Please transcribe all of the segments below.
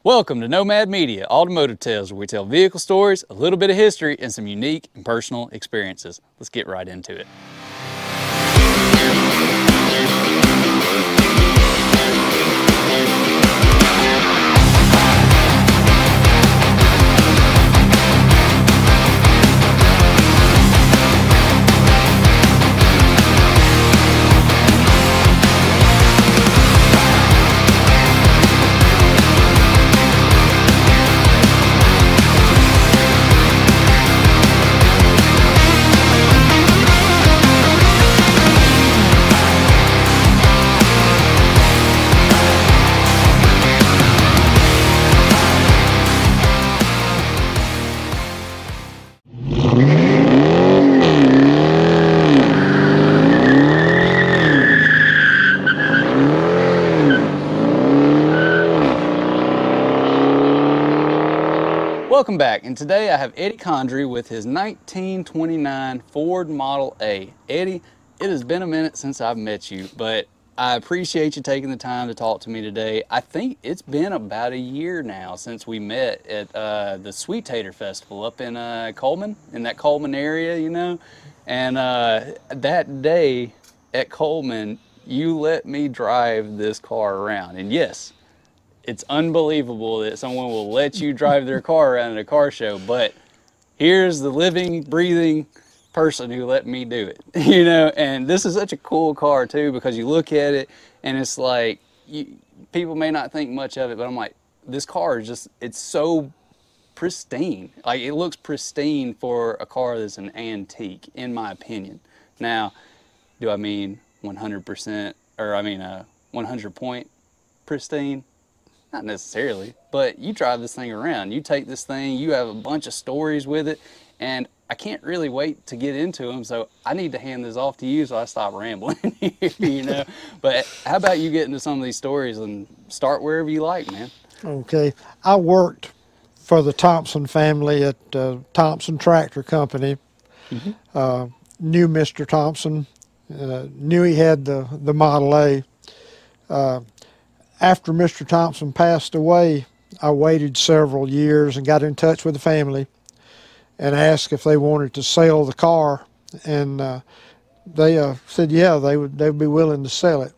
Welcome to Nomad Media, Automotive Tales, where we tell vehicle stories, a little bit of history, and some unique and personal experiences. Let's get right into it. Welcome back, and today I have Eddie Condrey with his 1929 Ford Model A. Eddie, it has been a minute since I've met you, but I appreciate you taking the time to talk to me today. I think it's been about a year now since we met at the Sweet Tater Festival up in Coleman, in that Coleman area, you know? And that day at Coleman, you let me drive this car around, and yes, it's unbelievable that someone will let you drive their car around at a car show, but here's the living, breathing person who let me do it, you know? And this is such a cool car too, because you look at it and it's like, people may not think much of it, but I'm like, this car is just, it's so pristine. Like, it looks pristine for a car that's an antique, in my opinion. Now, do I mean 100%, or I mean 100 point pristine? Not necessarily, but you drive this thing around. You take this thing, you have a bunch of stories with it, and I can't really wait to get into them, so I need to hand this off to you so I stop rambling here, you know? But how about you get into some of these stories and start wherever you like, man? Okay. I worked for the Thompson family at Thompson Tractor Company. Knew Mr. Thompson, knew he had the Model A. After Mr. Thompson passed away, I waited several years and got in touch with the family and asked if they wanted to sell the car, and they said yeah, they would be willing to sell it.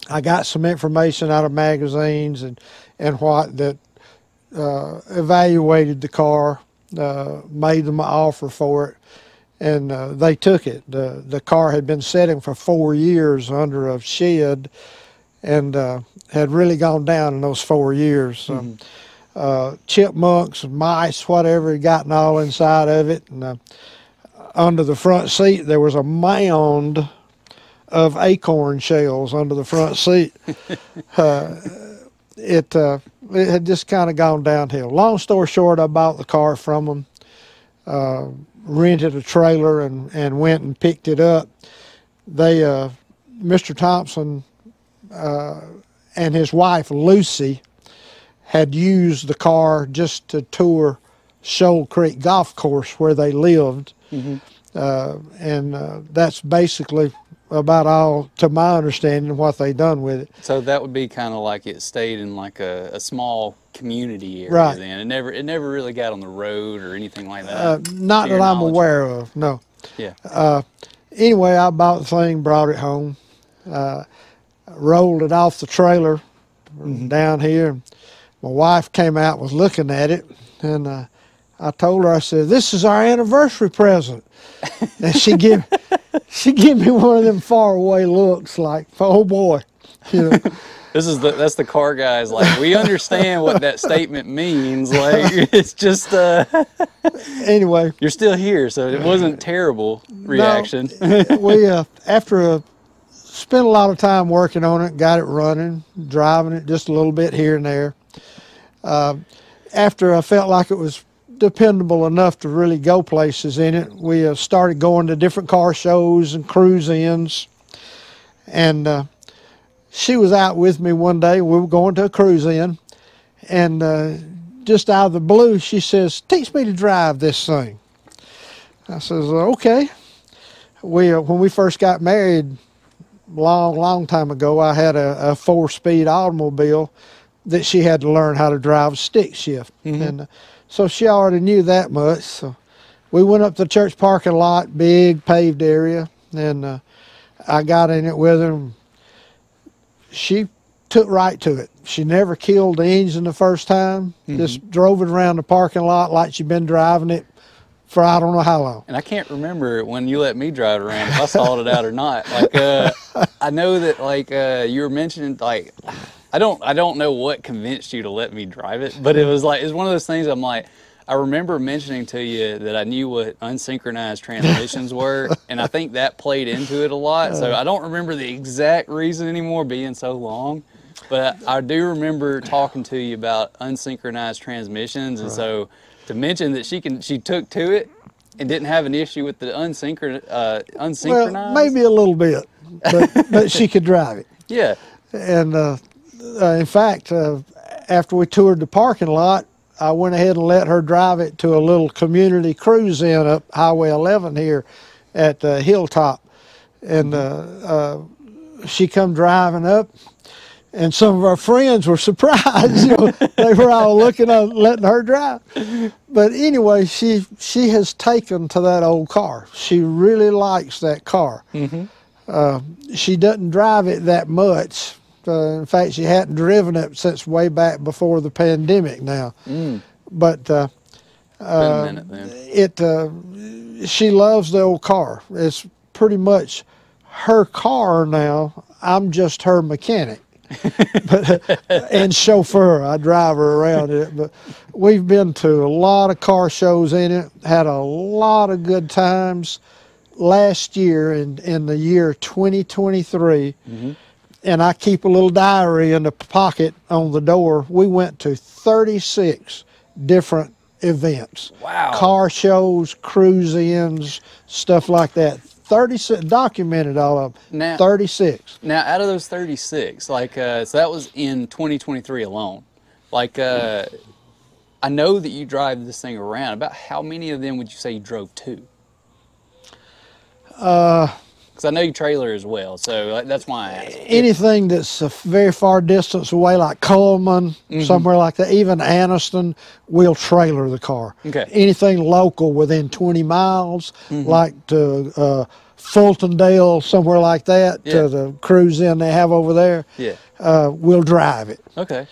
I got some information out of magazines and what that evaluated the car, made them an offer for it, and they took it. The car had been sitting for 4 years under a shed, and had really gone down in those 4 years. Chipmunks, mice, whatever, had gotten all inside of it. And under the front seat, there was a mound of acorn shells under the front seat. It had just kind of gone downhill. Long story short, I bought the car from them, rented a trailer, and went and picked it up. They, Mr. Thompson, and his wife Lucy had used the car just to tour Shoal Creek Golf Course where they lived. And that's basically about all, to my understanding, what they done with it. So that would be kind of like it stayed in like a small community area, right? Then it never really got on the road or anything like that. Not that I'm aware of, no. Yeah. Anyway, I bought the thing, brought it home, rolled it off the trailer down here. My wife came out, was looking at it, and I told her, I said, "This is our anniversary present." And she gave me one of them faraway looks, like, "Oh boy," you know. That's the car guys. Like, we understand what that statement means. Like, it's just anyway, you're still here, so it wasn't terrible reaction. No, we after spent a lot of time working on it, got it running, driving it just a little bit here and there. After I felt like it was dependable enough to really go places in it, we started going to different car shows and cruise-ins. And she was out with me one day. We were going to a cruise-in, and just out of the blue, she says, "Teach me to drive this thing." I says, "Okay." When we first got married, long time ago, I had a 4-speed automobile that she had to learn how to drive a stick shift. And so she already knew that much. So we went up to the church parking lot, big paved area, and I got in it with her. And she took right to it. She never killed the engine the first time, just drove it around the parking lot like she'd been driving it for I don't know how long. And I can't remember when you let me drive it around, if I stalled it out or not. Like, I know that, like, you were mentioning, like, I don't know what convinced you to let me drive it, but it was like, it's one of those things I'm like, I remember mentioning to you that I knew what unsynchronized transmissions were, and I think that played into it a lot. So I don't remember the exact reason anymore, being so long, but I do remember talking to you about unsynchronized transmissions, and so to mention that she took to it and didn't have an issue with the unsynchronized. Well, maybe a little bit, but she could drive it. Yeah. And in fact, after we toured the parking lot, I went ahead and let her drive it to a little community cruise in up Highway 11 here at Hilltop. And she come driving up, and some of our friends were surprised. You know, they were all looking at letting her drive. But anyway, she has taken to that old car. She really likes that car. She doesn't drive it that much. In fact, she hadn't driven it since way back before the pandemic now. But Been a minute then. she loves the old car. It's pretty much her car now. I'm just her mechanic and chauffeur. I drive her around it. But we've been to a lot of car shows in it, had a lot of good times. Last year, in the year 2023, and I keep a little diary in the pocket on the door, we went to 36 different events. Wow. Car shows, cruise-ins, stuff like that. 36, documented all of them. Now, 36. Now, out of those 36, like, so that was in 2023 alone. Like, I know that you drive this thing around. About how many of them would you say you drove to? Because I know you trailer as well, so that's why I asked. Anything that's a very far distance away, like Coleman, somewhere like that, even Anniston, we'll trailer the car. Okay. Anything local within 20 miles, like to Fultondale, somewhere like that, to the cruise in they have over there, we'll drive it. Okay.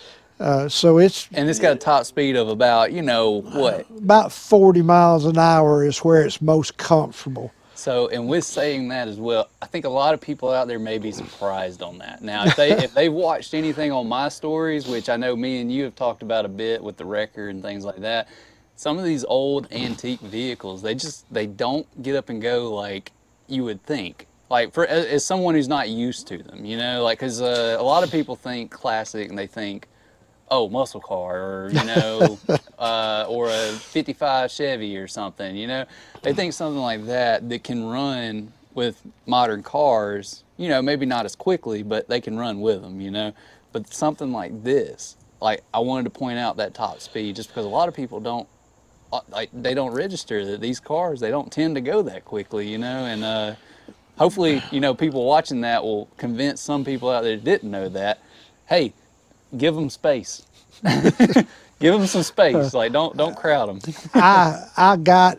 So it's... And it's got a top speed of about, you know, what? About 40 miles an hour is where it's most comfortable. So, and with saying that as well, I think a lot of people out there may be surprised on that. Now, if they've watched anything on my stories, which I know me and you have talked about a bit with the wrecker and things like that, some of these old antique vehicles, they don't get up and go like you would think. Like, as someone who's not used to them, you know, like, because a lot of people think classic and they think, oh, muscle car, or, you know, or a 55 Chevy or something, you know. They think something like that can run with modern cars, you know, maybe not as quickly, but they can run with them, you know. But something like this, like, I wanted to point out that top speed just because a lot of people don't, like, they don't register that these cars, they don't tend to go that quickly, you know. And hopefully, you know, people watching that will convince some people out there that didn't know that, hey, give them space. Give them some space. Like, don't crowd them. I got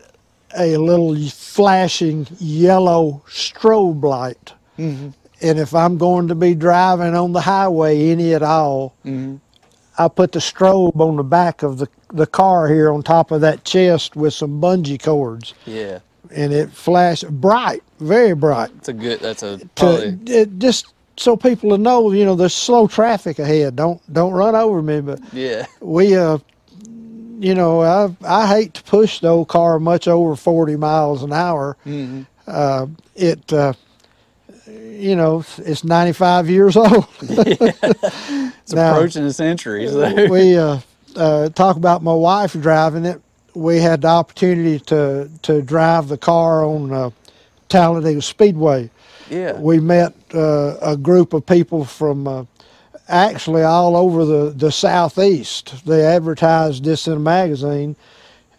a little flashing yellow strobe light, and if I'm going to be driving on the highway any at all, I put the strobe on the back of the car here on top of that chest with some bungee cords. Yeah. And it flashed bright, very bright. Just so people will know, you know, there's slow traffic ahead. Don't run over me. But yeah, we, you know, I hate to push the old car much over 40 miles an hour. You know, it's 95 years old. It's now, approaching a century. So. We talk about my wife driving it. We had the opportunity to drive the car on Talladega Speedway. Yeah. We met a group of people from actually all over the Southeast. They advertised this in a magazine,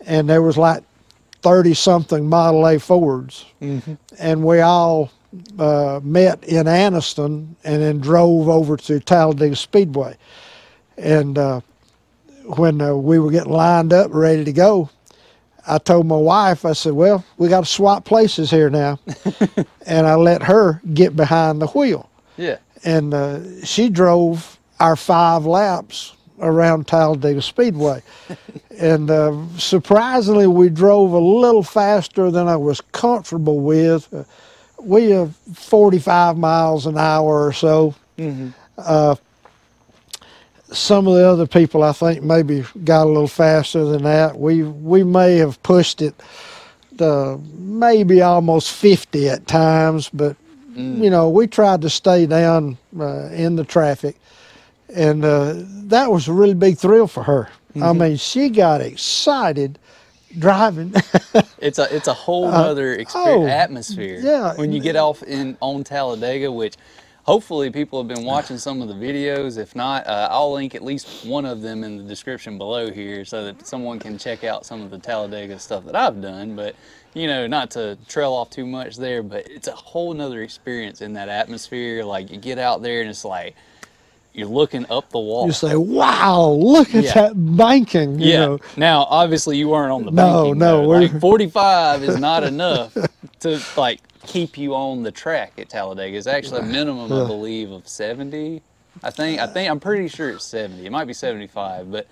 and there was like 30-something Model A Fords. And we all met in Anniston and then drove over to Talladega Speedway. And when we were getting lined up, ready to go, I told my wife, I said, well, we got to swap places here now. And I let her get behind the wheel. Yeah. And she drove our 5 laps around Talladega Speedway. And surprisingly, we drove a little faster than I was comfortable with. We have 45 miles an hour or so. Some of the other people, I think, maybe got a little faster than that. We may have pushed it maybe almost 50 at times, but you know, we tried to stay down in the traffic, and that was a really big thrill for her. I mean, she got excited driving. It's a whole other experience, atmosphere. Yeah. When you get off on Talladega, which hopefully people have been watching some of the videos. If not, I'll link at least one of them in the description below here so that someone can check out some of the Talladega stuff that I've done. But, you know, not to trail off too much there, but it's a whole nother experience in that atmosphere. Like, you get out there and it's like, you're looking up the wall. You say, wow, look at that banking. You know. Now, obviously, you weren't on the No, banking. no. Like, 45 is not enough to, like, keep you on the track at Talladega. It's actually a minimum, I believe, of 70. I'm pretty sure it's 70. It might be 75, but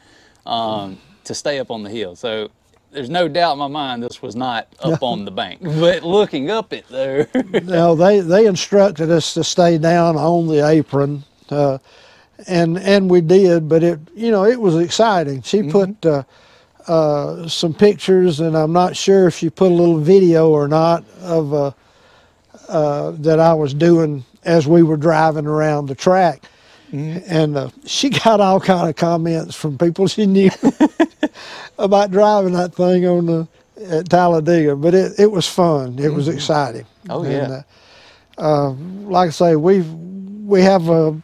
to stay up on the hill. So there's no doubt in my mind this was not up on the bank. But looking up it though. No, they instructed us to stay down on the apron. And we did, but it was exciting. She put some pictures, and I'm not sure if she put a little video or not of that I was doing as we were driving around the track. And she got all kind of comments from people she knew about driving that thing at Talladega. But it was fun. It was exciting. Oh yeah. And, like I say, we have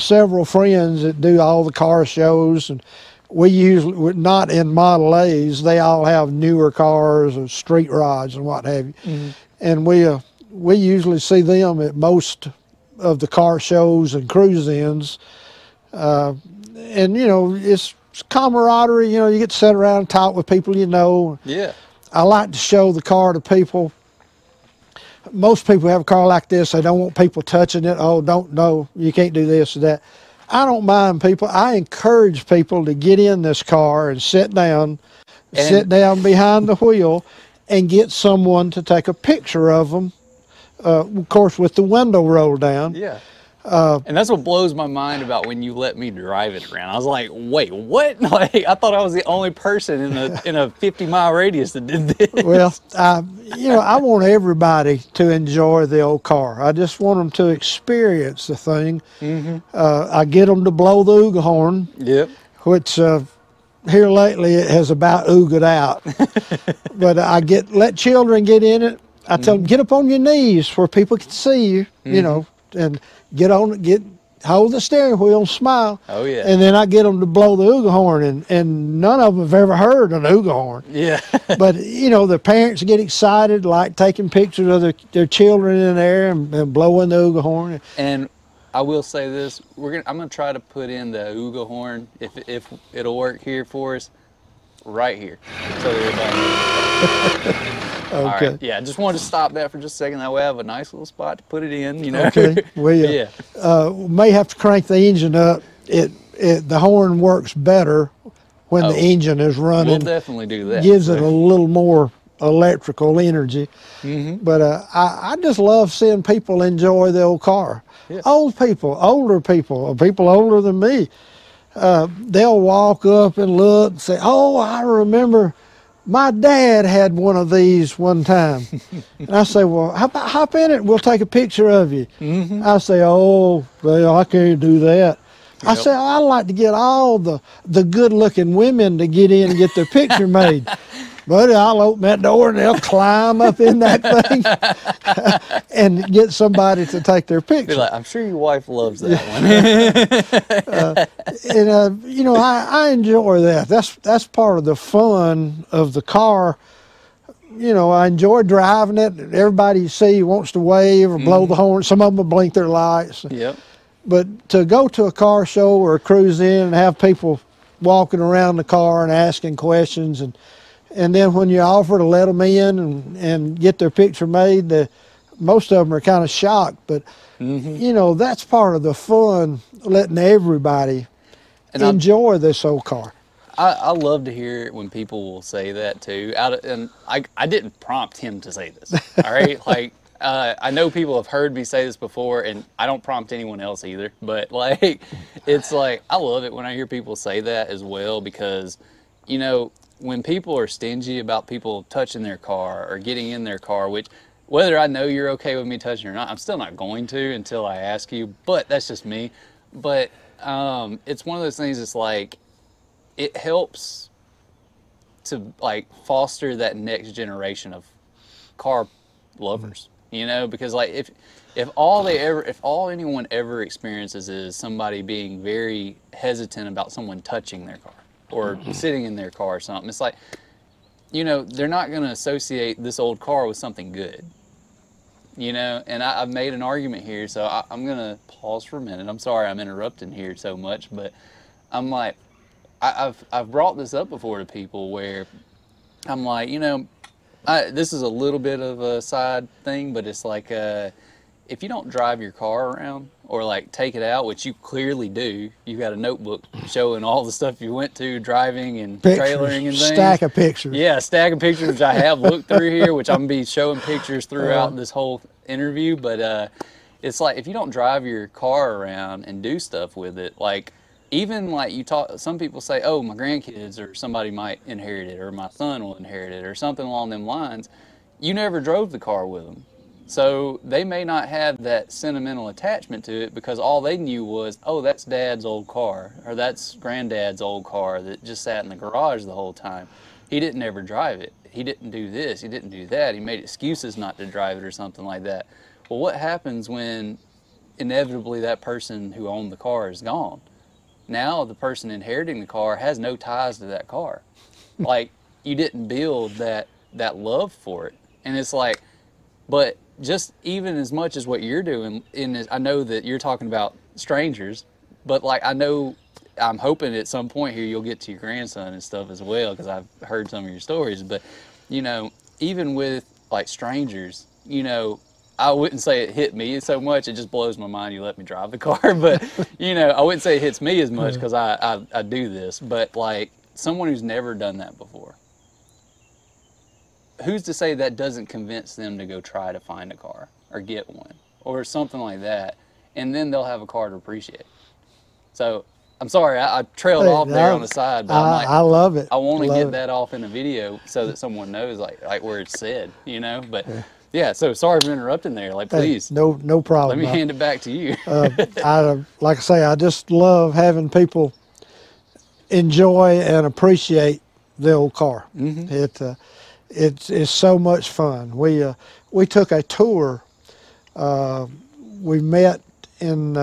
several friends that do all the car shows, and we usually, not in Model A's, they all have newer cars and street rods and what have you. And we usually see them at most of the car shows and cruise-ins. And, you know, it's camaraderie. You know, you get to sit around and talk with people you know. Yeah. I like to show the car to people. Most people have a car like this, they don't want people touching it. Oh, no, you can't do this or that. I don't mind people. I encourage people to get in this car and sit down behind the wheel and get someone to take a picture of them, of course, with the window rolled down. Yeah. And that's what blows my mind about when you let me drive it around. I was like, wait, what? Like, I thought I was the only person in a 50-mile radius that did this. Well, you know, I want everybody to enjoy the old car. I just want them to experience the thing. I get them to blow the Ooga horn, which here lately it has about ooged out. But I let children get in it. I tell them, get up on your knees where people can see you, you know, and hold the steering wheel and smile. Oh, yeah. And then I get them to blow the Ooga horn, and none of them have ever heard an Ooga horn. Yeah. But, you know, the parents get excited, like taking pictures of their children in there and blowing the Ooga horn. And I will say this, I'm gonna try to put in the Ooga horn, if it'll work here for us, right here. So everybody Okay. All right. Yeah, I just wanted to stop that for just a second. That way I have a nice little spot to put it in, you know. Okay. We may have to crank the engine up. The horn works better when the engine is running. We'll definitely do that. Gives it a little more electrical energy. But I just love seeing people enjoy the old car. Yeah. Old people, older people, or people older than me, they'll walk up and look and say, oh, I remember my dad had one of these one time. And I say, well, how about hop in it? We'll take a picture of you. I say, oh, well, I can't do that. I say, I'd like to get all the good-looking women to get in and get their picture made. Buddy, I'll open that door and they'll climb up in that thing and get somebody to take their picture. Be like, I'm sure your wife loves that one. You know, I enjoy that. That's part of the fun of the car. You know, I enjoy driving it. Everybody you see wants to wave or blow the horn. Some of them will blink their lights. Yep. But to go to a car show or a cruise in and have people walking around the car and asking questions, and then when you offer to let them in and get their picture made, most of them are kind of shocked. But you know, that's part of the fun, letting everybody enjoy this old car. I love to hear it when people will say that too. And I didn't prompt him to say this. All right, like I know people have heard me say this before, and I don't prompt anyone else either. But like, it's like I love it when I hear people say that as well, because you know, when people are stingy about people touching their car or getting in their car, which whether I know you're okay with me touching or not, I'm still not going to until I ask you. But that's just me. But it's one of those things. It's like, it helps to like foster that next generation of car lovers, you know, because like if all anyone ever experiences is somebody being very hesitant about someone touching their car or sitting in their car or something, it's like, you know, they're not going to associate this old car with something good, you know. And I've made an argument here, so I'm going to pause for a minute. I'm sorry I'm interrupting here so much, but I'm like, I've brought this up before to people where I'm like, you know, this is a little bit of a side thing, but it's like if you don't drive your car around or like take it out, which you clearly do, you've got a notebook showing all the stuff you went to driving and trailering and things. Stack of pictures. Yeah, stack of pictures, which I have looked through here, which I'm going to be showing pictures throughout this whole interview. But it's like, if you don't drive your car around and do stuff with it, like, even like some people say, oh, my grandkids or somebody might inherit it, or my son will inherit it, or something along them lines. You never drove the car with them. So they may not have that sentimental attachment to it, because all they knew was, oh, that's Dad's old car, or that's Granddad's old car that just sat in the garage the whole time. He didn't ever drive it. He didn't do this. He didn't do that. He made excuses not to drive it or something like that. Well, what happens when inevitably that person who owned the car is gone? Now the person inheriting the car has no ties to that car. Like, you didn't build that love for it. And it's like, but just even as much as what you're doing, I know that you're talking about strangers, but like, I'm hoping at some point here you'll get to your grandson and stuff as well, because I've heard some of your stories. But, you know, even with like strangers, you know, I wouldn't say it hit me so much. It just blows my mind you let me drive the car. But, you know, I wouldn't say it hits me as much, because I do this. But, like, someone who's never done that before, who's to say that doesn't convince them to go try to find a car or get one or something like that, and then they'll have a car to appreciate. So, I'm sorry, I trailed off there on the side, but I'm like, I love it. I want to get that off in a video so that someone knows, like where it's said, you know. But yeah, so sorry for interrupting there. Like, please, no problem. Let me hand it back to you. Like I say, I just love having people enjoy and appreciate the old car. It's so much fun. We took a tour. We met in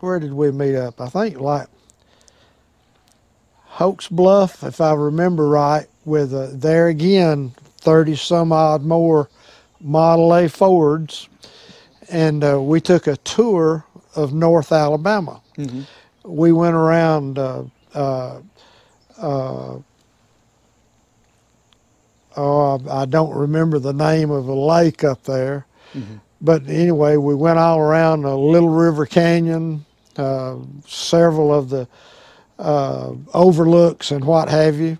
where did we meet up? I think like Hoax Bluff, if I remember right, with there again 30 some odd more Model A Fords, and we took a tour of North Alabama. We went around I don't remember the name of a lake up there, but anyway, we went all around Little River Canyon, several of the overlooks and what have you,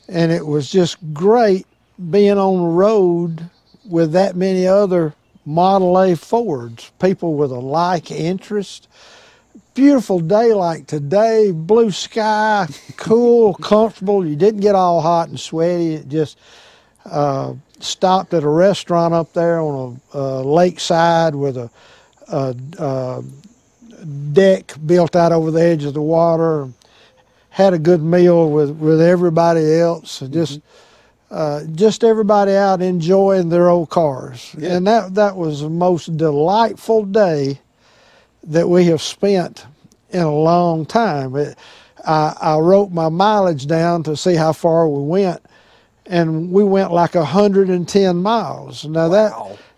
and it was just great being on the road with that many other Model A Fords, people with a like interest. Beautiful day like today, blue sky, cool, comfortable. You didn't get all hot and sweaty. It just stopped at a restaurant up there on a lakeside with a deck built out over the edge of the water. Had a good meal with everybody else. Just everybody out enjoying their old cars. Yeah. And that was the most delightful day that we have spent in a long time. I wrote my mileage down to see how far we went, and we went like 110 miles. Now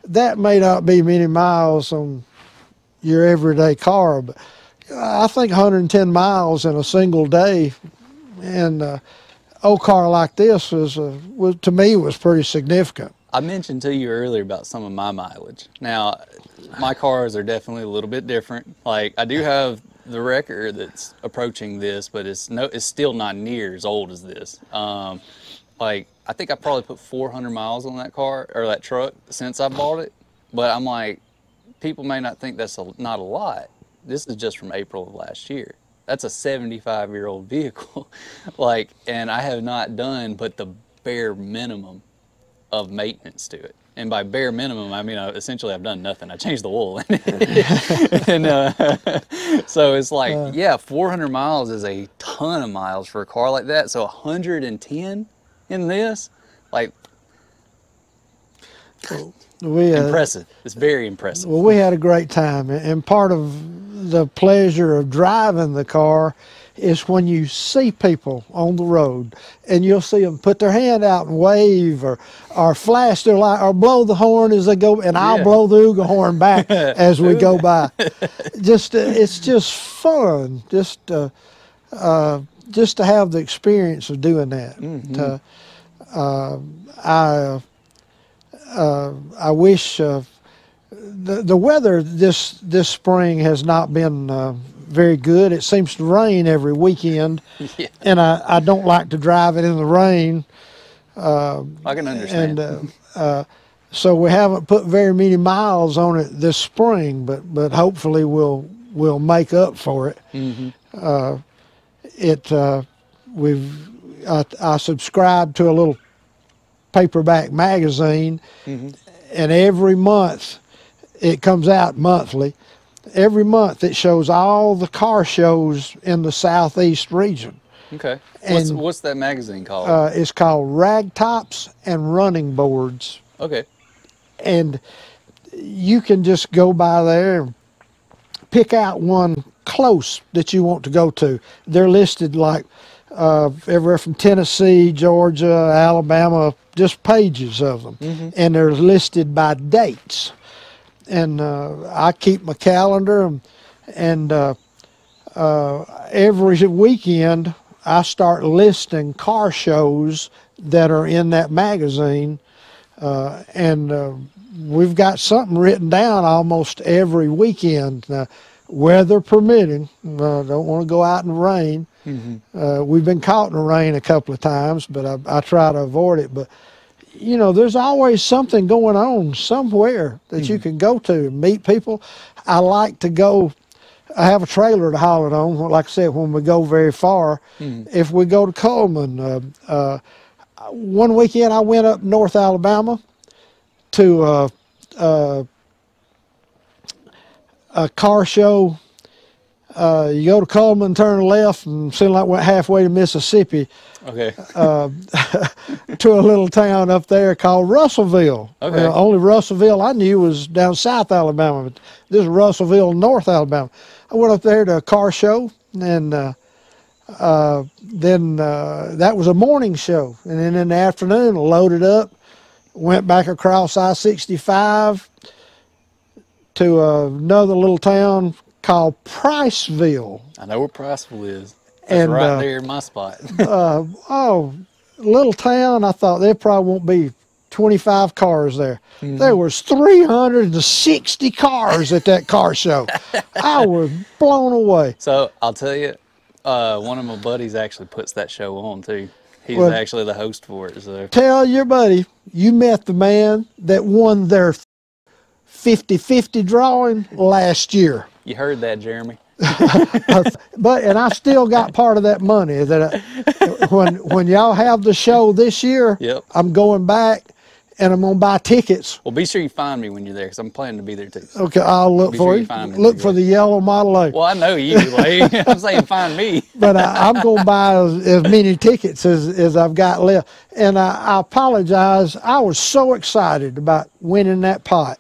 that may not be many miles on your everyday car. But I think 110 miles in a single day, and old car like this was to me was pretty significant. I mentioned to you earlier about some of my mileage. Now, my cars are definitely a little bit different. Like, I do have the record that's approaching this, but it's still not near as old as this. Like, I think I probably put 400 miles on that car or that truck since I bought it. But I'm like, people may not think that's not a lot. This is just from April of last year. That's a 75-year-old vehicle. Like, and I have not done but the bare minimum of maintenance to it. And by bare minimum, I mean, essentially I've done nothing. I changed the oil. And so it's like, yeah, 400 miles is a ton of miles for a car like that. So 110 in this, like, impressive. It's very impressive. Well, we had a great time, and part of the pleasure of driving the car is when you see people on the road and you'll see them put their hand out and wave or flash their light or blow the horn as they go, and I'll blow the Uga horn back as we go by. It's just fun just to have the experience of doing that. Mm-hmm. I wish the weather this spring has not been very good. It seems to rain every weekend, yeah. And I don't like to drive it in the rain. I can understand. And so we haven't put very many miles on it this spring, but hopefully we'll make up for it. Mm-hmm. I subscribe to a little paperback magazine, mm-hmm. and every month it comes out monthly. Every month it shows all the car shows in the Southeast region. Okay. What's that magazine called? It's called Ragtops and Running Boards. Okay. And you can just go by there and pick out one close that you want to go to. They're listed like everywhere from Tennessee, Georgia, Alabama, just pages of them. Mm-hmm. And they're listed by dates. And I keep my calendar, and every weekend I start listing car shows that are in that magazine, and we've got something written down almost every weekend. Weather permitting, don't want to go out in the rain. Mm-hmm. We've been caught in the rain a couple of times, but I try to avoid it. But you know, there's always something going on somewhere that you can go to and meet people. I like to go. I have a trailer to haul it on. Like I said, when we go very far, if we go to Coleman, one weekend I went up North Alabama to a car show. You go to Coleman, turn left, and seemed like went halfway to Mississippi. Okay. To a little town up there called Russellville. Okay. Only Russellville I knew was down South Alabama, but this is Russellville, North Alabama. I went up there to a car show, and then that was a morning show. And then in the afternoon, loaded up, went back across I-65 to another little town called Priceville. I know where Priceville is. That's right there in my spot. Little town. I thought there probably won't be 25 cars there. Mm-hmm. There was 360 cars at that car show. I was blown away. So I'll tell you, one of my buddies actually puts that show on too. He's actually the host for it. So tell your buddy you met the man that won their 50-50 drawing last year. You heard that, Jeremy. And I still got part of that money that when y'all have the show this year, yep. I'm going back and I'm gonna buy tickets. Well, be sure you find me when you're there, because I'm planning to be there too. Okay, I'll look for you. Look for the yellow Model A. Well, I know you. Like, I'm saying find me. But I'm gonna buy as many tickets as I've got left. And I apologize. I was so excited about winning that pot.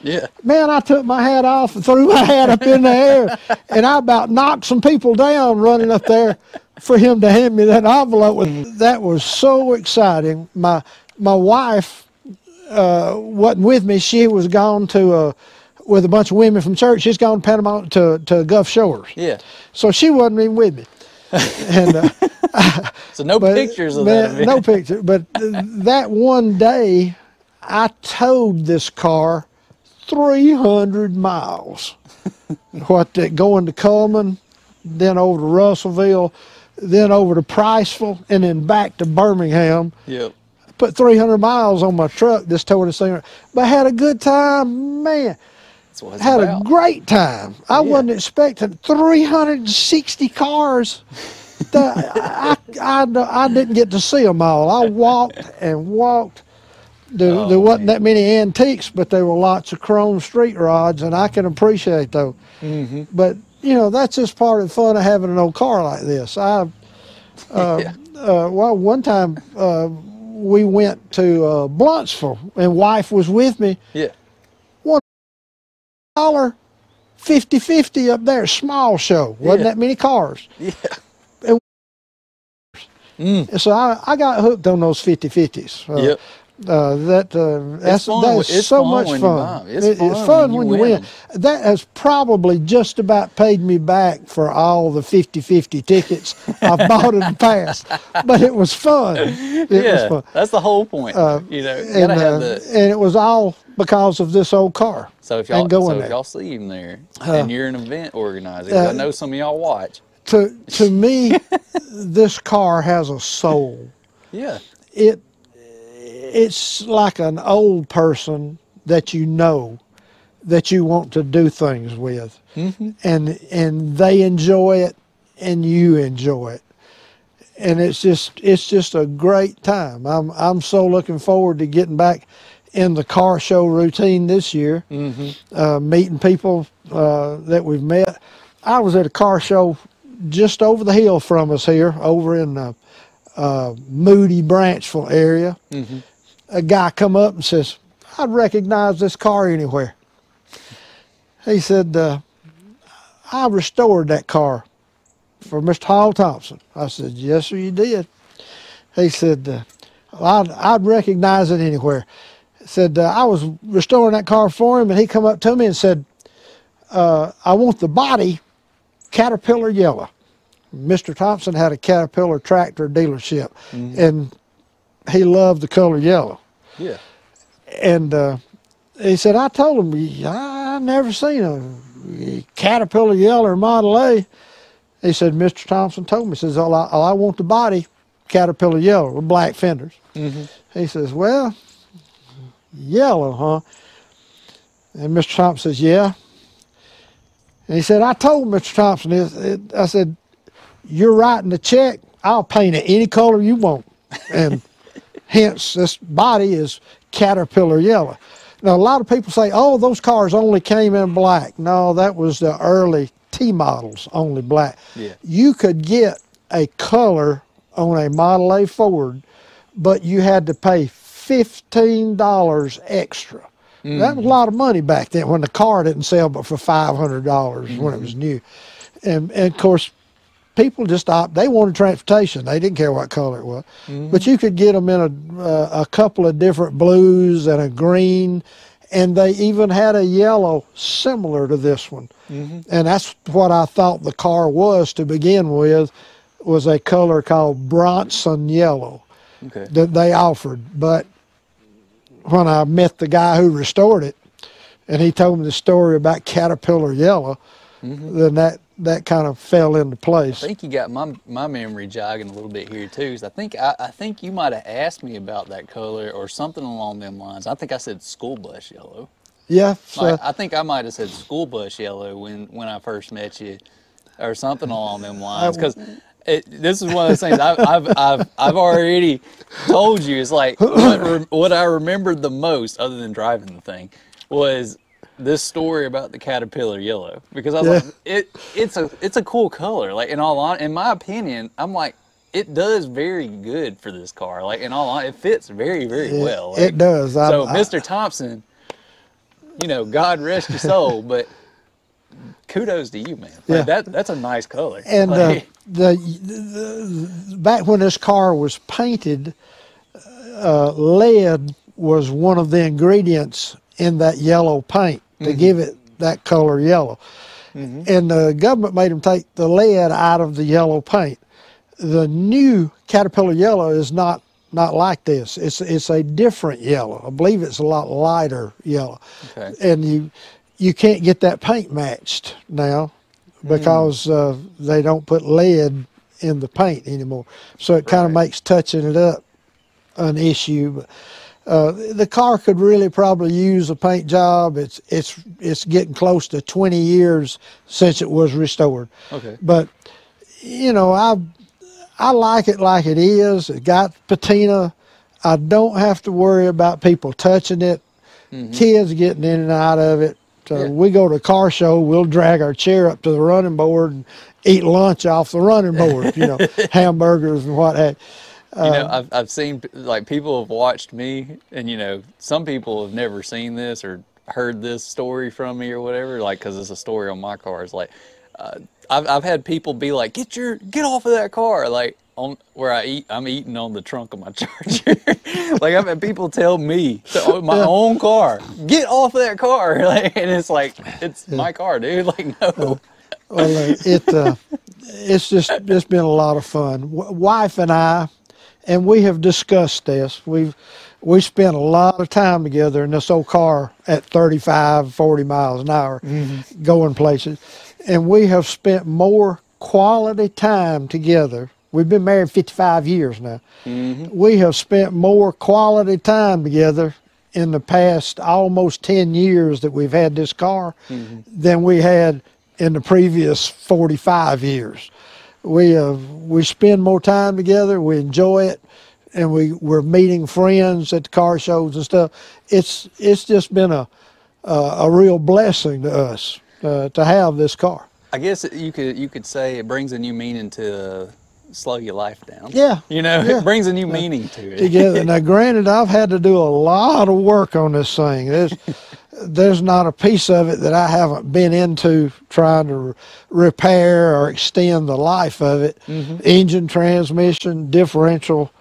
Yeah. Man, I took my hat off and threw my hat up in the air, and I about knocked some people down running up there for him to hand me that envelope. That was so exciting. My wife wasn't with me. She was gone to with a bunch of women from church. She's gone to Panama to Gulf Shores. Yeah. So she wasn't even with me. And So no pictures of that event. no picture. But that one day, I towed this car 300 miles. Going to Cullman, then over to Russellville, then over to Priceville, and then back to Birmingham. Yep. Put 300 miles on my truck, just towed this thing. But I had a good time, man. That's what it's Had about. a great time. I wasn't expecting 360 cars. I didn't get to see them all. I walked and walked. There wasn't that many antiques, but there were lots of chrome street rods, and I can appreciate those. Mm-hmm. But you know, that's just part of the fun of having an old car like this. Well, one time we went to Bluntsville, and wife was with me. Yeah. $1 50/50 up there, small show. Wasn't that many cars. Yeah. And so I got hooked on those 50/50s. Yep. That's It's so fun much when you fun. buy 'em. It's It's fun fun when when you you win win. That has probably just about paid me back for all the 50/50 tickets I've bought in the past. But it was fun. It was fun. That's the whole point. You know, you gotta have And it was all because of this old car. So if y'all see him there and you're an event organizer, 'cause I know some of y'all watch. To me, this car has a soul. Yeah. It's like an old person that you know, that you want to do things with, and they enjoy it, and you enjoy it, and it's just a great time. I'm so looking forward to getting back in the car show routine this year, meeting people that we've met. I was at a car show just over the hill from us here, over in the Moody, Branchville area. A guy come up and says, "I'd recognize this car anywhere." He said, "I restored that car for Mr. Hall Thompson." I said, "Yes, sir, you did." He said, "I'd recognize it anywhere." He said, "I was restoring that car for him, and he come up to me and said, I want the body Caterpillar yellow." Mr. Thompson had a Caterpillar tractor dealership, and he loved the color yellow. Yeah. And he said, "I told him, I never seen a Caterpillar yellow or Model A." He said, "Mr. Thompson told me," he says, I want the body Caterpillar yellow with black fenders." He says, "Well, yellow, huh?" And Mr. Thompson says, "Yeah." And he said, "I told Mr. Thompson, I said, you're writing the check, I'll paint it any color you want." And hence this body is Caterpillar yellow. Now a lot of people say, "Oh, those cars only came in black." No, that was the early T models, only black. Yeah. You could get a color on a Model A Ford, but you had to pay $15 extra. That was a lot of money back then when the car didn't sell but for $500 when it was new. And of course, people just they wanted transportation. They didn't care what color it was. But you could get them in a couple of different blues and a green, and they even had a yellow similar to this one. And that's what I thought the car was to begin with, was a color called Bronson yellow that they offered. But when I met the guy who restored it, and he told me the story about Caterpillar yellow, then that kind of fell into place. I think you got my memory jogging a little bit here too, because I think you might have asked me about that color or something along them lines. I think I said school bus yellow. Yeah. So, I think I might have said school bus yellow when I first met you, or something along them lines. Because this is one of those things I've already told you. It's like what I remembered the most, other than driving the thing, was this story about the Caterpillar yellow, because I was like, it's a cool color. Like in my opinion, I'm like, it does very good for this car. Like it fits very well. Like, it does. So Mr. Thompson, you know, God rest your soul, but kudos to you, man. Like, that's a nice color. And like, back when this car was painted, lead was one of the ingredients in that yellow paint. to give it that color yellow. And the government made them take the lead out of the yellow paint. The new Caterpillar yellow is not like this. It's a different yellow. I believe it's a lot lighter yellow. Okay. And you can't get that paint matched now because they don't put lead in the paint anymore. So it kind of makes touching it up an issue. The car could really probably use a paint job. It's getting close to 20 years since it was restored. Okay. But you know, I like it is. It got patina. I don't have to worry about people touching it. Kids getting in and out of it. We go to a car show, we'll drag our chair up to the running board and eat lunch off the running board, you know, hamburgers and what have you. You know, I've seen, like, people have watched me, and, you know, some people have never seen this or heard this story from me or whatever, like, because it's a story on my car. It's like, I've had people be like, get off of that car, like, on where I'm eating on the trunk of my Charger. Like, I've had people tell me, my own car, get off of that car. Like, and it's like, it's my car, dude. Like, no. Well, it's just been a lot of fun. Wife and I, and we have discussed this. We spent a lot of time together in this old car at 35, 40 miles an hour, going places. And we have spent more quality time together. We've been married 55 years now. We have spent more quality time together in the past almost 10 years that we've had this car than we had in the previous 45 years. We spend more time together, we enjoy it, and we're meeting friends at the car shows and stuff. It's just been a real blessing to us to have this car. I guess you could say it brings a new meaning to slow your life down. Yeah. You know, yeah. it brings a new meaning to it. Together. Now, granted, I've had to do a lot of work on this thing. There's not a piece of it that I haven't been into trying to repair or extend the life of it. Engine, transmission, differential.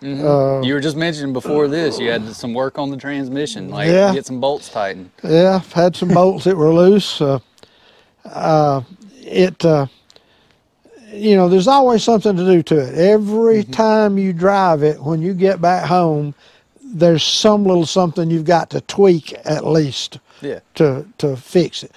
You were just mentioning before this, you had some work on the transmission, like get some bolts tightened. Yeah, I've had some bolts that were loose. You know, there's always something to do to it. Every time you drive it, when you get back home, there's some little something you've got to tweak at least to fix it.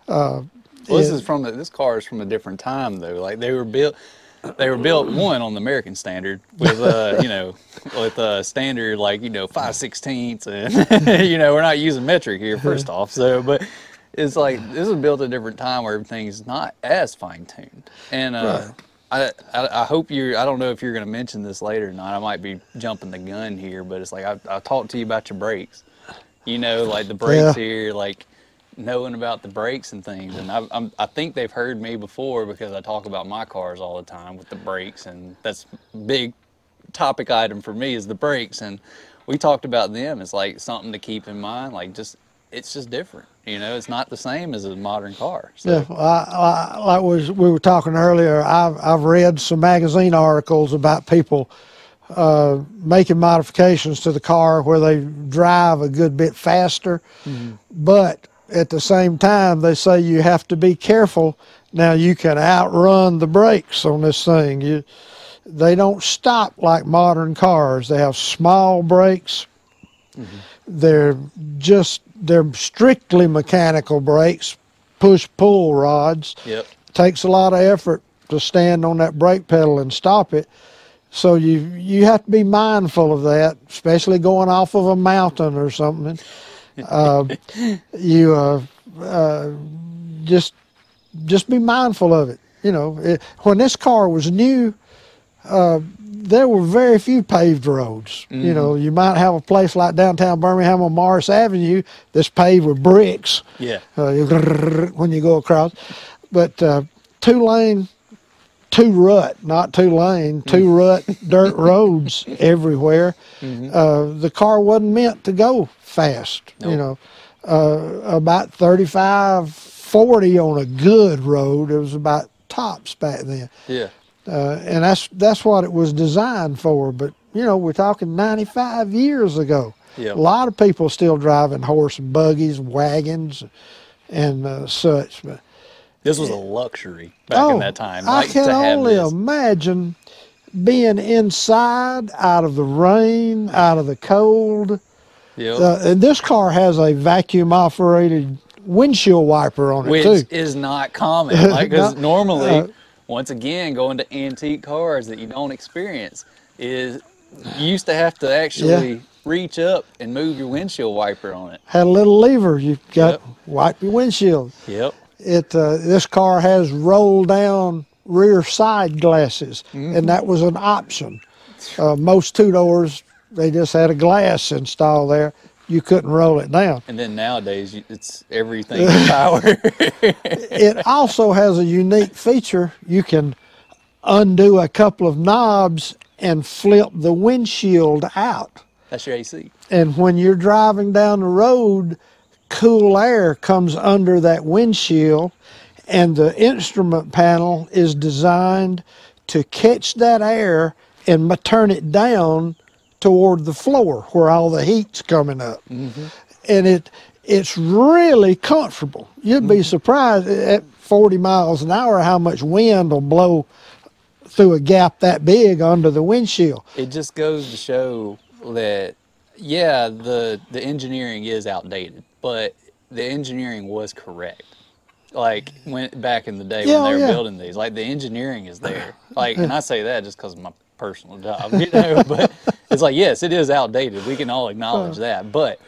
Well, this car is from a different time though. Like they were built one on the American standard with you know, with standard, like, you know, 5/16 and you know, we're not using metric here first off. So but it's like this was built at a different time where everything's not as fine-tuned. And I hope I don't know if you're going to mention this later or not. I might be jumping the gun here, but it's like I talked to you about your brakes. You know, like the brakes here, like knowing about the brakes and things. And I think they've heard me before because I talk about my cars all the time with the brakes, and that's a big topic item for me is the brakes. And we talked about them. It's like something to keep in mind, like it's just different. You know, it's not the same as a modern car. So. Yeah, like we were talking earlier, I've read some magazine articles about people making modifications to the car where they drive a good bit faster, but at the same time they say you have to be careful. Now you can outrun the brakes on this thing. They don't stop like modern cars. They have small brakes. They're strictly mechanical brakes, push-pull rods. Takes a lot of effort to stand on that brake pedal and stop it. So you have to be mindful of that, especially going off of a mountain or something. Just be mindful of it. You know, when this car was new, there were very few paved roads. You know, you might have a place like downtown Birmingham on Morris Avenue that's paved with bricks. When you go across. But 2-lane, 2-rut, not 2-lane, 2-rut dirt roads everywhere. The car wasn't meant to go fast. You know, about 35, 40 on a good road. It was about tops back then. And that's what it was designed for. But you know, we're talking 95 years ago. Yep. A lot of people still driving horse and buggies, wagons, and such. But This was a luxury back in that time. I Like, can to have only this. imagine being inside, out of the rain, out of the cold. Yep. And this car has a vacuum operated windshield wiper on it Which too. is not common. Like, because No, normally, once again, going to antique cars that you don't experience is you used to have to actually reach up and move your windshield wiper on it. Had a little lever. You got Yep. wipe your windshield. Yep. This car has roll down rear side glasses, and that was an option. Most two-doors, they just had a glass installed there. You couldn't roll it down. And then nowadays, it's everything in power. It also has a unique feature. You can undo a couple of knobs and flip the windshield out. That's your AC. And when you're driving down the road, cool air comes under that windshield, and the instrument panel is designed to catch that air and turn it down toward the floor where all the heat's coming up. And it's really comfortable. You'd be surprised at 40 miles an hour how much wind will blow through a gap that big under the windshield. It just goes to show that, yeah, the engineering is outdated, but the engineering was correct. Like, back in the day when they were building these, like, the engineering is there. Like, and I say that just because of my personal job, you know, but it's like, yes, it is outdated. We can all acknowledge that, but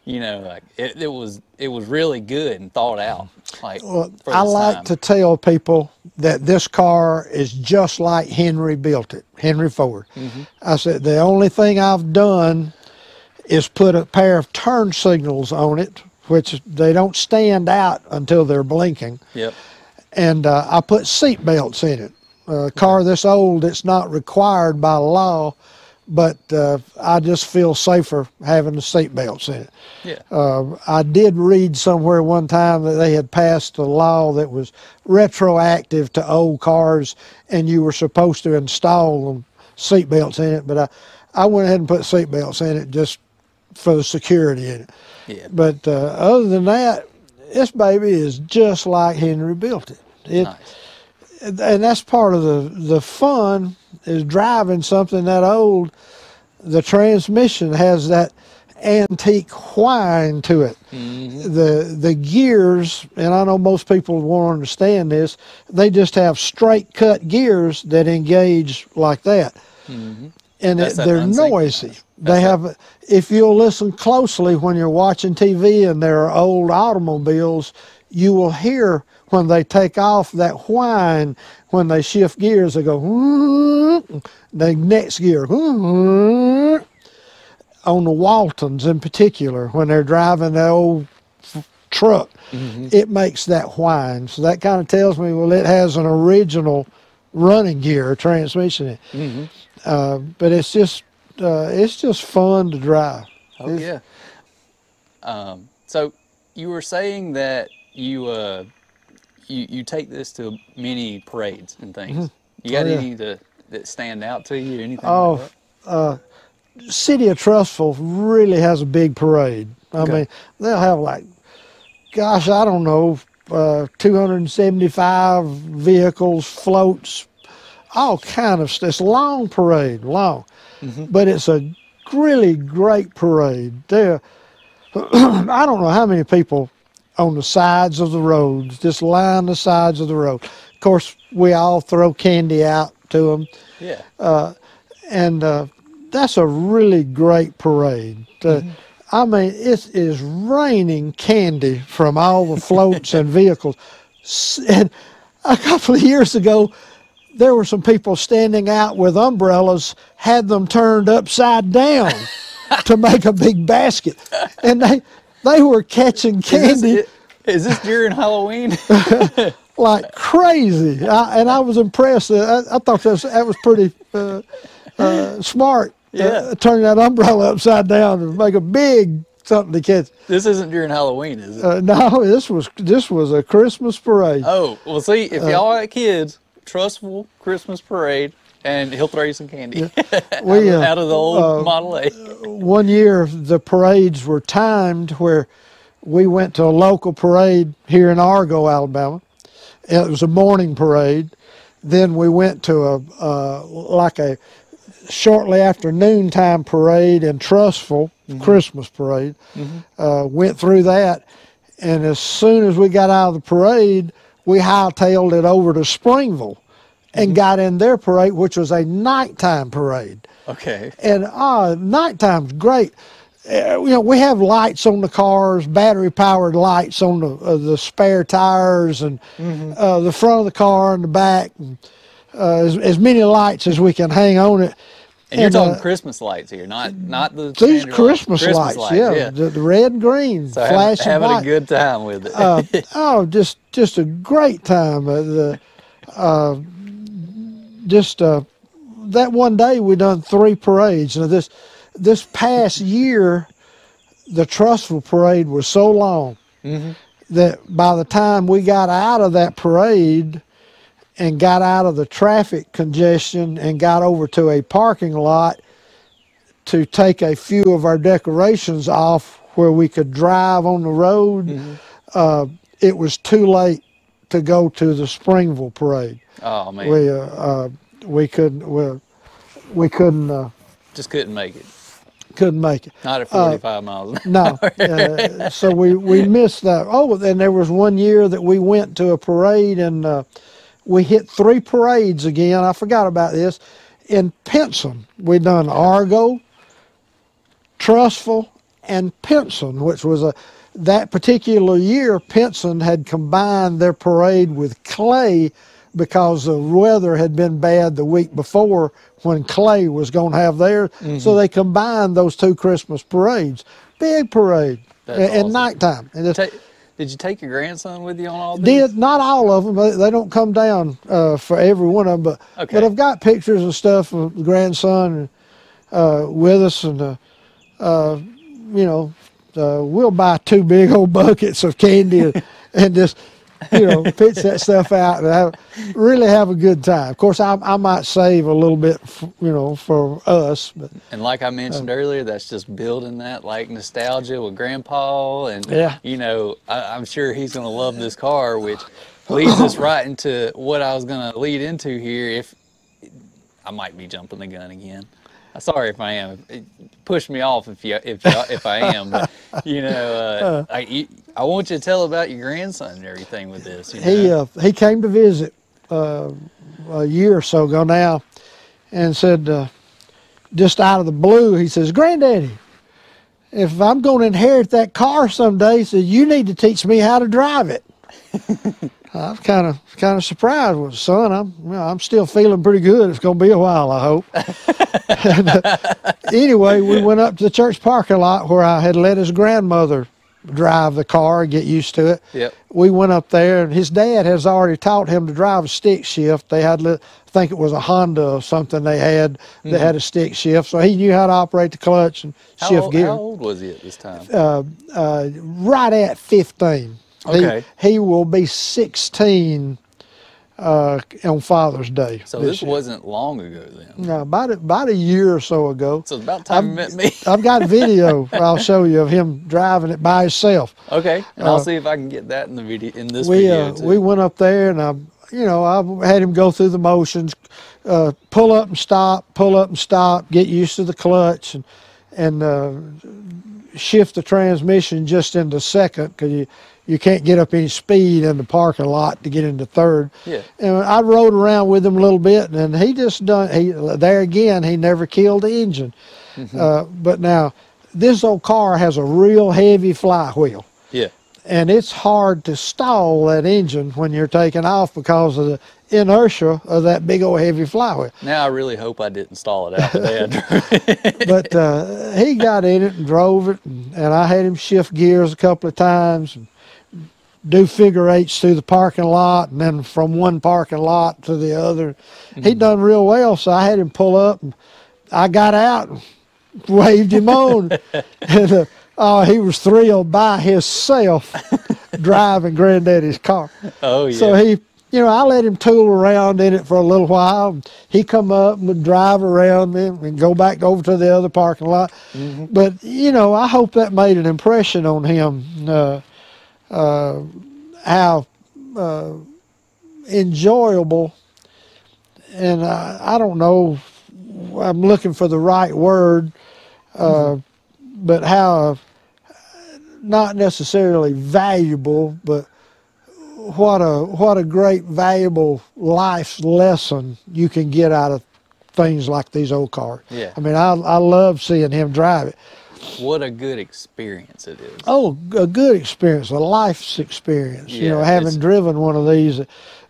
you know, like, it was really good and thought out. Like, Well, for I this like time. to tell people that this car is just like Henry built it, Henry Ford. I said, the only thing I've done is put a pair of turn signals on it, which they don't stand out until they're blinking. Yep. And I put seat belts in it. A car this old, it's not required by law, but I just feel safer having the seat belts in it. Yeah. I did read somewhere one time that they had passed a law that was retroactive to old cars, and you were supposed to install them seat belts in it. But I went ahead and put seat belts in it just for the security in it. Yeah. But other than that, this baby is just like Henry built it. Nice. And that's part of the fun is driving something that old. The transmission has that antique whine to it. The gears, and I know most people won't understand this, they just have straight cut gears that engage like that. And they're noisy. They have, if you'll listen closely when you're watching TV and there are old automobiles, you will hear when they take off that whine, when they shift gears, they go, the next gear, on the Waltons in particular, when they're driving the old truck, it makes that whine. So that kind of tells me, well, it has an original running gear transmission in it. But it's just fun to drive. Oh, yeah. So you were saying that you take this to many parades and things. You got any that stand out to you? Anything like that? City of Trussville really has a big parade. I mean, they'll have like, gosh, I don't know, 275 vehicles, floats, all kind of stuff. It's a long parade, long. But it's a really great parade. There, I don't know how many people on the sides of the roads, just line the sides of the road. Of course, we all throw candy out to them. Yeah. And that's a really great parade. I mean, it is raining candy from all the floats and vehicles. And a couple of years ago, there were some people standing out with umbrellas, had them turned upside down to make a big basket. And they were catching candy. Is this during Halloween? Like crazy. And I was impressed. I thought that was pretty smart. Yeah. Turning that umbrella upside down to make a big something to catch. This isn't during Halloween, is it? No, this was a Christmas parade. Oh, well, see, if y'all got kids, Trussville Christmas Parade, And he'll throw you some candy We, out of the old Model A. one year the parades were timed where we went to a local parade here in Argo, Alabama. It was a morning parade. Then we went to a shortly after noontime parade in Trussville, Christmas parade. Went through that, and as soon as we got out of the parade, we hightailed it over to Springville and got in their parade, which was a nighttime parade. Okay. And nighttime's great. We have lights on the cars, battery-powered lights on the spare tires and the front of the car and the back, and, as many lights as we can hang on it. And you're talking Christmas lights here, not the These standard Christmas lights, yeah. The red and green, so flashing having light. a good time with it. Just a great time. That one day we done 3 parades. Now this past year, the Trussville parade was so long that by the time we got out of that parade and got out of the traffic congestion and got over to a parking lot to take a few of our decorations off where we could drive on the road, it was too late to go to the Springville parade. Oh man, we couldn't. Just couldn't make it. Couldn't make it. Not at 45 miles an hour. No. So we missed that. Oh, and there was one year that we went to a parade and we hit 3 parades again. I forgot about this. In Pinson, we done Argo, Trussville, and Pinson, which was that particular year, Pinson had combined their parade with Clay because the weather had been bad the week before when Clay was going to have theirs. So they combined those 2 Christmas parades. Big parade. At awesome. Nighttime. And did you take your grandson with you on all these? Not all of them. They don't come down for every one of them. But I've got pictures and stuff of the grandson with us. And, we'll buy 2 big old buckets of candy and just pitch that stuff out and really have a good time. Of course, I might save a little bit, for us. But and like I mentioned earlier, that's just building that nostalgia with Grandpa, and I'm sure he's going to love this car, which leads us right into what I was going to lead into here. If I might be jumping the gun again. Sorry if I am. Push me off if I am. But I want you to tell about your grandson and everything with this. He came to visit a year or so ago now, and said, just out of the blue, he says, "Granddaddy, if I'm going to inherit that car someday, he said, you need to teach me how to drive it." I was kind of surprised with son. I'm still feeling pretty good. It's going to be a while, I hope. And, anyway, we went up to the church parking lot where I had let his grandmother drive the car and get used to it. Yep. We went up there, and his dad has already taught him to drive a stick shift. They had, I think it was a Honda or something they had that had a stick shift, so he knew how to operate the clutch and shift gear. How old was he at this time? Right at 15. Okay. He will be 16 on Father's Day. So this wasn't long ago then? No, about a year or so ago. So it's about time you met me. I've got video I'll show you of him driving it by himself. Okay, and I'll see if I can get that in the video, video too. We went up there, and I had him go through the motions, pull up and stop, get used to the clutch, and shift the transmission just into second, because you can't get up any speed in the parking lot to get into third. Yeah. And I rode around with him a little bit, and he just there again, he never killed the engine. But now, this old car has a real heavy flywheel. Yeah. And it's hard to stall that engine when you're taking off because of the inertia of that big old heavy flywheel. Now I really hope I didn't stall it out today. But he got in it and drove it, and I had him shift gears a couple of times, and do figure eights through the parking lot, and then from one parking lot to the other. He'd done real well, so I had him pull up, and I got out and waved him on. And he was thrilled by himself driving Granddaddy's car. Oh, yeah. So you know, I let him tool around in it for a little while. He come up and would drive around and go back over to the other parking lot. But, you know, I hope that made an impression on him, how enjoyable, and I don't know, I'm looking for the right word, but how not necessarily valuable, but what a great valuable life lesson you can get out of things like these old cars. Yeah. I mean, I love seeing him drive it. What a good experience it is. Oh, a good experience, a life's experience. You know, Yeah, having driven one of these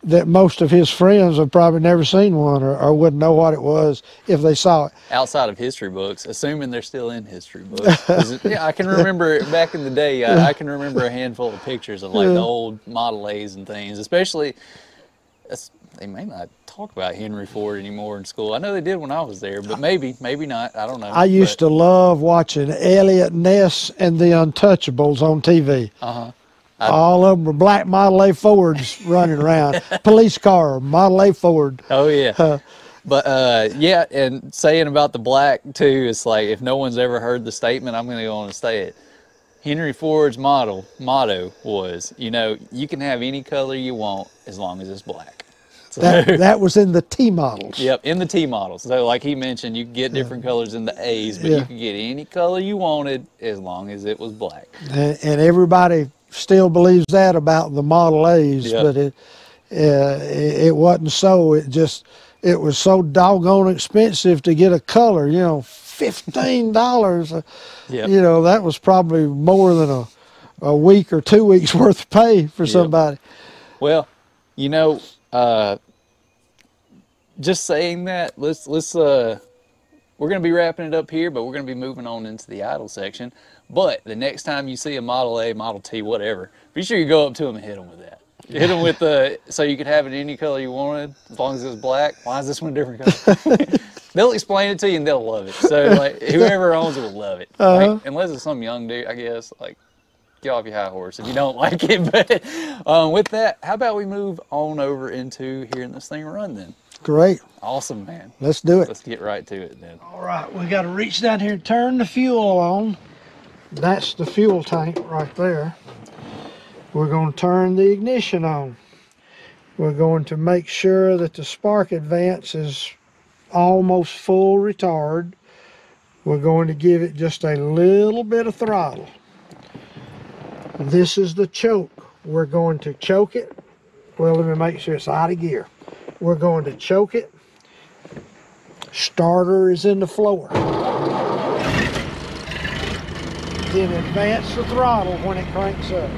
that most of his friends have probably never seen one or wouldn't know what it was if they saw it. Outside of history books, assuming they're still in history books. 'Cause yeah, I can remember back in the day, I can remember a handful of pictures of like the old Model A's and things, especially, they may not talk about Henry Ford anymore in school. I know they did when I was there, but maybe not, I don't know. I used to love watching Elliot Ness and the Untouchables on TV. All of them were black Model A Fords running around. Police car, Model A Ford. Oh yeah. But yeah, and saying about the black too, it's like if no one's ever heard the statement, I'm going to go on and say it. Henry Ford's motto was, you know, you can have any color you want as long as it's black. So, That was in the T models. yep, in the T models. So like he mentioned, you could get different colors in the A's, but you could get any color you wanted as long as it was black. And everybody still believes that about the Model A's, Yep. but it wasn't so. It was so doggone expensive to get a color. You know, $15. Yep. You know, that was probably more than a week or 2 weeks worth of pay for somebody. Well, you know, just saying that, let's we're going to be wrapping it up here, but we're going to be moving on into the idle section. But the next time you see a Model A, Model T, whatever, be sure you go up to them and hit them with that. Hit them with so you could have it any color you wanted, as long as it was black. Why is this one a different color? They'll explain it to you and they'll love it. So like whoever owns it will love it. Like, unless it's some young dude, I guess, like, get off your high horse if you don't like it. But with that, how about we move on over into hearing this thing run then? Great. Awesome, man. Let's do it. Let's get right to it then. All right, we got to reach down here and turn the fuel on. That's the fuel tank right there. We're going to turn the ignition on. We're going to make sure that the spark advance is almost full retard. We're going to give it just a little bit of throttle. This is the choke. We're going to choke it. Well, let me make sure it's out of gear. We're going to choke it. Starter is in the floor. Then advance the throttle when it cranks up.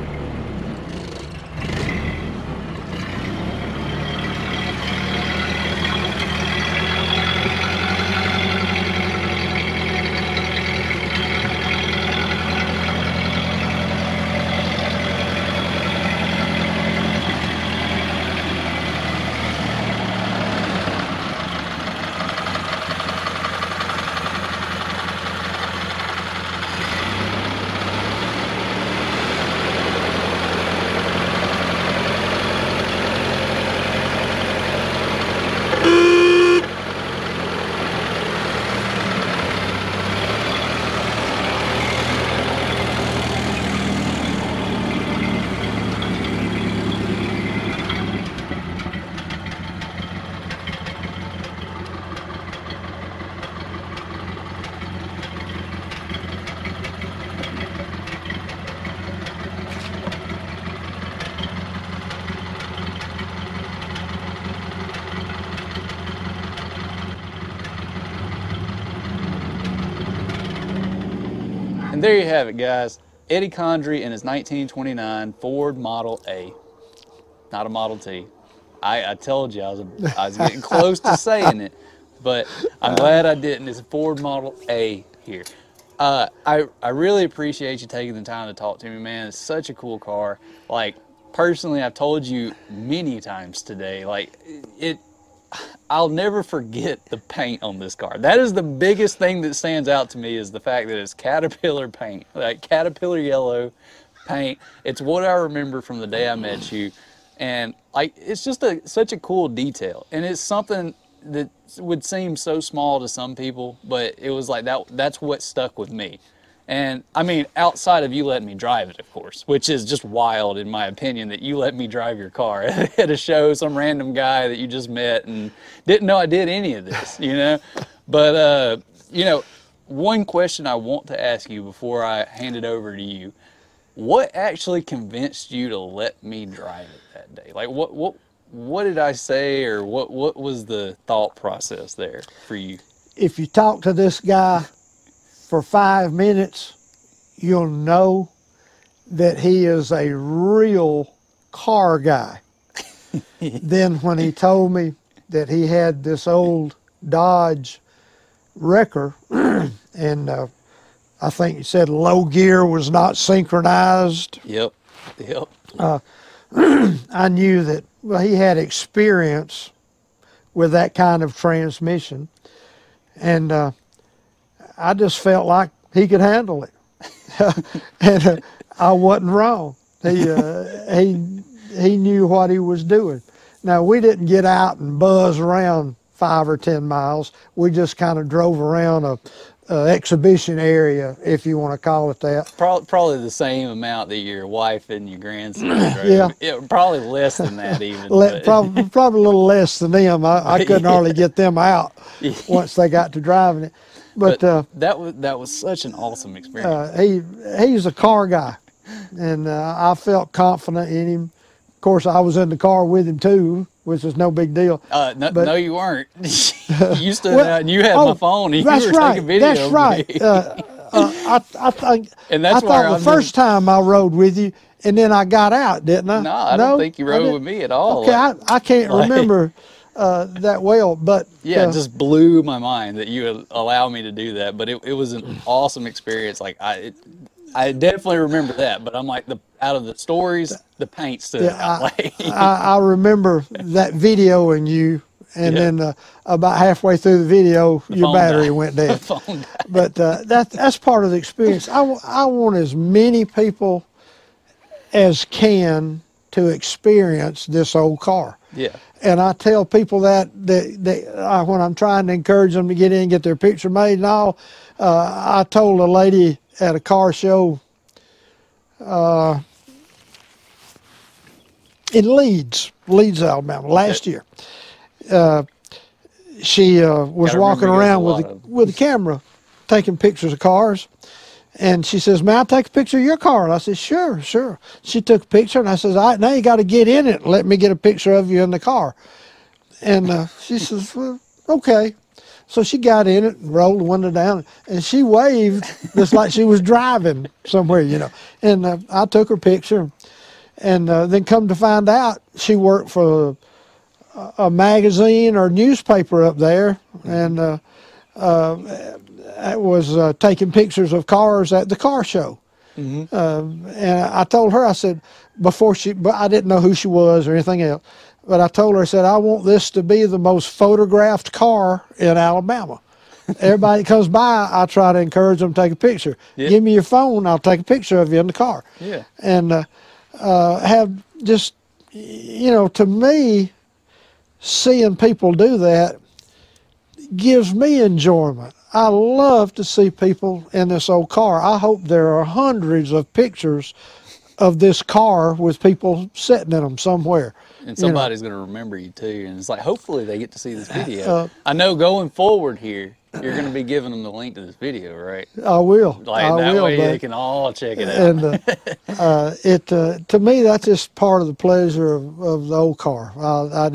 And there you have it, guys. Eddie Condrey in his 1929 Ford Model A. Not a Model T. I told you I was getting close to saying it, but I'm glad I didn't. It's a Ford Model A here. I really appreciate you taking the time to talk to me, man. It's such a cool car. Like, personally, I've told you many times today, like, I'll never forget the paint on this car. That is the biggest thing that stands out to me, is the fact that it's Caterpillar paint, like Caterpillar yellow paint. It's what I remember from the day I met you. And like, it's just such a cool detail. And it's something that would seem so small to some people, but it was like that's what stuck with me. And I mean, outside of you letting me drive it, of course, which is just wild in my opinion that you let me drive your car at a show, some random guy that you just met and didn't know I did any of this, you know? But, you know, one question I want to ask you before I hand it over to you, what actually convinced you to let me drive it that day? Like, what did I say, or what was the thought process there for you? If you talk to this guy for 5 minutes, you'll know that he is a real car guy. Then when he told me that he had this old Dodge Wrecker, and I think he said low gear was not synchronized. Yep. I knew that, well, he had experience with that kind of transmission, and I just felt like he could handle it. And I wasn't wrong. He knew what he was doing. Now, we didn't get out and buzz around 5 or 10 miles. We just kind of drove around a exhibition area, if you want to call it that. Probably the same amount that your wife and your grandson drove. Yeah, probably less than that even. Probably a little less than them. I couldn't hardly get them out once they got to driving it. But that was such an awesome experience. He's a car guy, and I felt confident in him. Of course, I was in the car with him too, which is no big deal. No, you weren't. You stood out and you had my phone and you were taking video. That's right. I think. And that's I thought the first time I rode with you, and then I got out, didn't I? No, I don't think you rode with me at all. Okay, I can't remember that well, but yeah, it just blew my mind that you would allow me to do that. But it was an awesome experience. Like I definitely remember that. But I'm like, out of the stories, the paint stood out. I remember that video and you, and then about halfway through the video, your battery went dead. But that's part of the experience. I want as many people as can to experience this old car. Yeah. And I tell people that when I'm trying to encourage them to get in and get their picture made and all, I told a lady at a car show in Leeds, Alabama, last year. She was walking around with a camera taking pictures of cars. And she says, "May I take a picture of your car?" And I said, "Sure, sure." She took a picture, and I says, "Now you got to get in it and let me get a picture of you in the car." And she says, "Well, okay." So she got in it and rolled the window down, and she waved just like she was driving somewhere, you know. And I took her picture, and then come to find out, she worked for a magazine or newspaper up there, and I was taking pictures of cars at the car show. And I told her, I said, but I didn't know who she was or anything else, but I told her, I said, I want this to be the most photographed car in Alabama. Everybody that comes by, I try to encourage them to take a picture. Give me your phone, I'll take a picture of you in the car. And have just, you know, to me, seeing people do that gives me enjoyment. I love to see people in this old car. I hope there are hundreds of pictures of this car with people sitting in them somewhere. And somebody's going to remember you too. And it's like, hopefully they get to see this video. I know going forward here, you're going to be giving them the link to this video, right? I will. Like that way they can all check it out. And to me, that's just part of the pleasure of the old car. I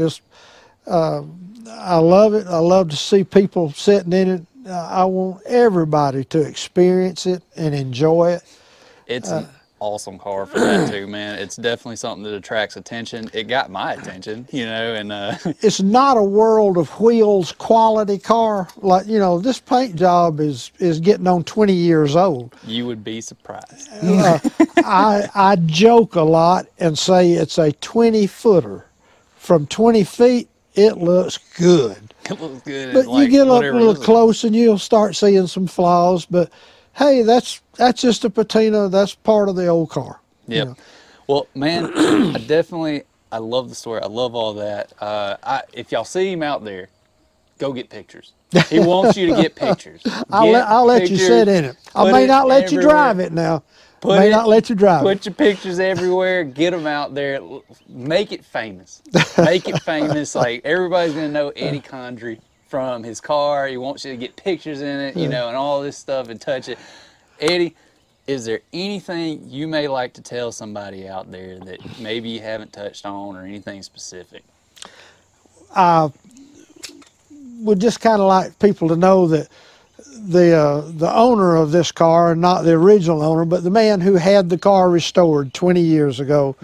love it. I love to see people sitting in it. I want everybody to experience it and enjoy it. It's an awesome car for that too, man. It's definitely something that attracts attention. It got my attention, you know, and it's not a world of wheels quality car. Like, you know, this paint job is getting on 20 years old. You would be surprised. I joke a lot and say it's a 20-footer. From 20 feet, it looks good. It looks good. But you get up a little close and you'll start seeing some flaws. But hey, that's just a patina. That's part of the old car. Yep. You know? Well, man, I definitely I love the story. I love all that. If y'all see him out there, go get pictures. He wants you to get pictures. I'll let you sit in it. I may not let you drive it now. Not let you drive Put your pictures everywhere. Get them out there. Make it famous. Make it famous. Like, everybody's going to know Eddie Condrey from his car. He wants you to get pictures in it, you know, and all this stuff and touch it. Eddie, is there anything you may like to tell somebody out there that maybe you haven't touched on, or anything specific? Would just kind of like people to know that the owner of this car, not the original owner, but the man who had the car restored 20 years ago,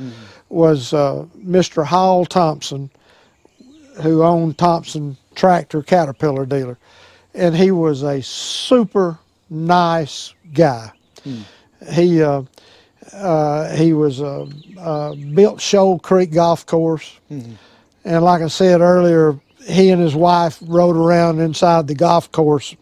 was Mr. Hall Thompson, who owned Thompson Tractor Caterpillar dealer. And he was a super nice guy. He was built Shoal Creek Golf Course. And like I said earlier, he and his wife rode around inside the golf course.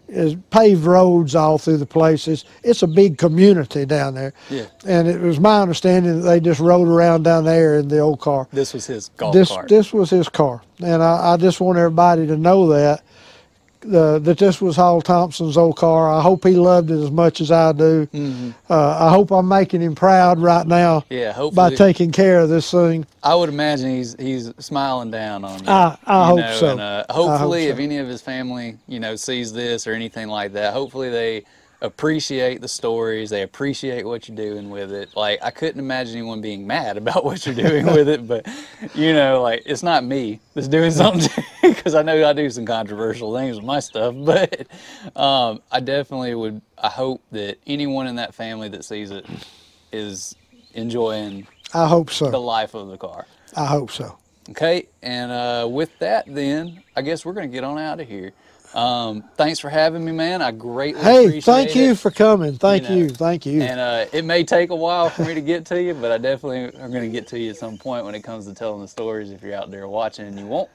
Is paved roads all through the places. It's a big community down there. Yeah. And it was my understanding that they just rode around down there in the old car. This was his golf cart. This was his car. And I just want everybody to know that this was Hall Thompson's old car. I hope he loved it as much as I do. I hope I'm making him proud right now. Yeah, hopefully, by taking care of this thing. I would imagine he's smiling down on you. I hope so. And, hopefully, if any of his family, you know, sees this or anything like that, hopefully they appreciate the stories. They appreciate what you're doing with it. Like, I couldn't imagine anyone being mad about what you're doing with it, but, you know, like, it's not me that's doing something, because I know I do some controversial things with my stuff, but I definitely would, I hope that anyone in that family that sees it is enjoying I hope so. the life of the car. I hope so. Okay, and with that then, I guess we're going to get on out of here. Thanks for having me, man. I greatly appreciate it. Thank you for coming. Thank you. And it may take a while for me to get to you, but I definitely am going to get to you at some point when it comes to telling the stories. If you're out there watching and you want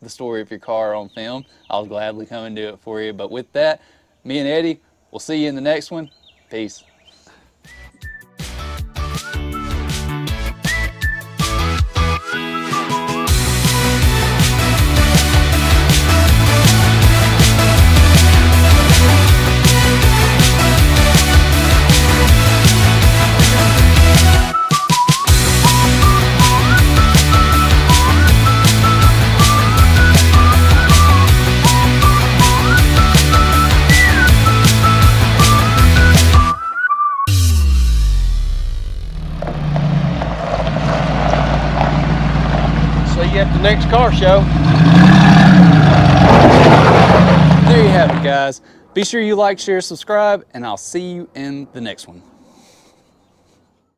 the story of your car on film, I'll gladly come and do it for you. But with that, me and Eddie, we'll see you in the next one. Peace. At the next car show. There you have it, guys. Be sure you like, share, subscribe, and I'll see you in the next one.